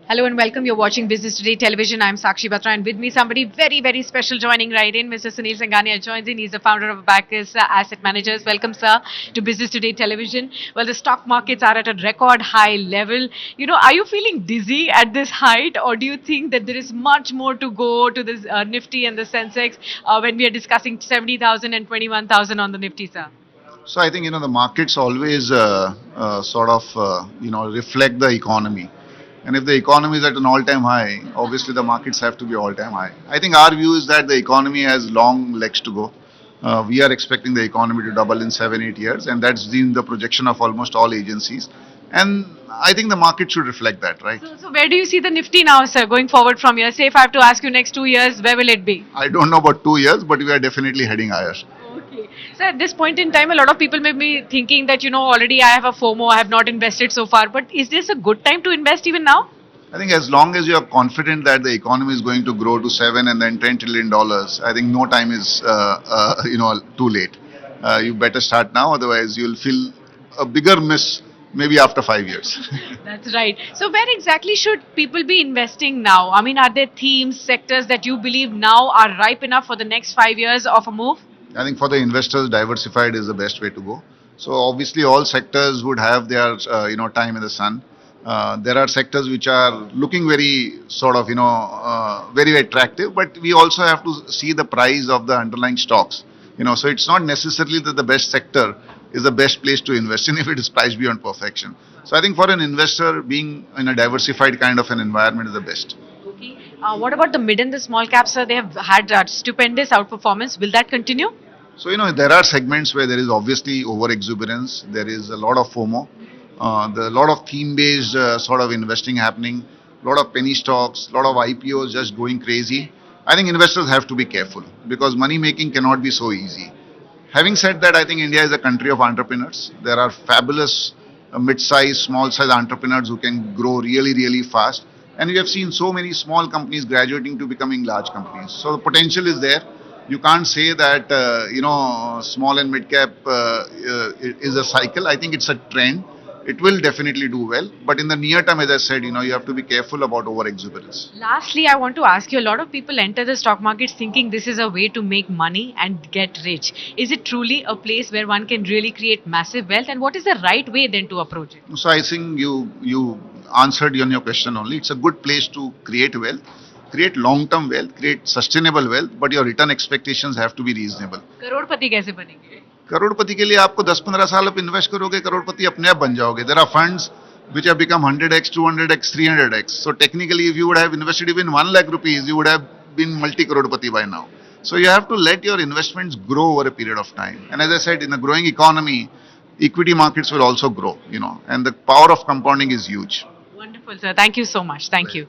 Hello and welcome. You're watching Business Today Television. I'm Sakshi Batra, and with me somebody very, very special joining right in. Mr. Sunil Singhania joins in. He's the founder of Abakkus Asset Managers. Welcome, sir, to Business Today Television. Well, the stock markets are at a record high level. Are you feeling dizzy at this height, or do you think that there is much more to go to this Nifty and the Sensex when we are discussing 70,000 and 21,000 on the Nifty, sir? So I think the markets always reflect the economy, and if the economy is at an all-time high, obviously the markets have to be all-time high. I think our view is that the economy has long legs to go. We are expecting the economy to double in 7-8 years, and that's been the projection of almost all agencies. And I think the market should reflect that, right? So where do you see the Nifty now, sir, going forward from here? Say if I have to ask you next 2 years, where will it be? I don't know about 2 years, but we are definitely heading higher. Okay. So at this point in time, a lot of people may be thinking that, already I have a FOMO, I have not invested so far. But is this a good time to invest even now? I think as long as you are confident that the economy is going to grow to $7 and then $10 trillion, I think no time is too late. You better start now, otherwise you'll feel a bigger miss maybe after 5 years. That's right. So where exactly should people be investing now? I mean, are there themes, sectors that you believe now are ripe enough for the next 5 years of a move? I think for the investors, diversified is the best way to go. So obviously, all sectors would have their time in the sun. There are sectors which are looking very very attractive, but we also have to see the price of the underlying stocks. So it's not necessarily that the best sector is the best place to invest in if it is priced beyond perfection. So I think for an investor, being in a diversified kind of an environment is the best. Okay. What about the mid and the small caps, sir? They have had stupendous outperformance. Will that continue? So there are segments where there is obviously over exuberance. There is a lot of FOMO. There are a lot of theme-based sort of investing happening. A lot of penny stocks. A lot of IPOs just going crazy. I think investors have to be careful because money making cannot be so easy. Having said that, I think India is a country of entrepreneurs. There are fabulous mid-size, small-size entrepreneurs who can grow really, really fast. And we have seen so many small companies graduating to becoming large companies. So the potential is there. You can't say that small and mid cap is a cycle. I think it's a trend. It will definitely do well, but in the near term, as I said, you have to be careful about over exuberance. Lastly, I want to ask you, a lot of people enter the stock markets thinking this is a way to make money and get rich. Is it truly a place where one can really create massive wealth, and what is the right way then to approach it? So I think you answered on your question only. It's a good place to create wealth, create long-term wealth, create sustainable wealth, but your return expectations have to be reasonable. करोड़पति कैसे बनेंगे? करोड़पति के लिए आपको 10-15 साल आप invest करोगे, करोड़पति अपने आप बन जाओगे. There are funds which have become 100x, 200x, 300x. So technically, if you would have invested even 1 lakh rupees, you would have been multi-crorepati by now. So you have to let your investments grow over a period of time. And as I said, in a growing economy, equity markets will also grow, and the power of compounding is huge. Wonderful, sir. Thank you so much. Thank you.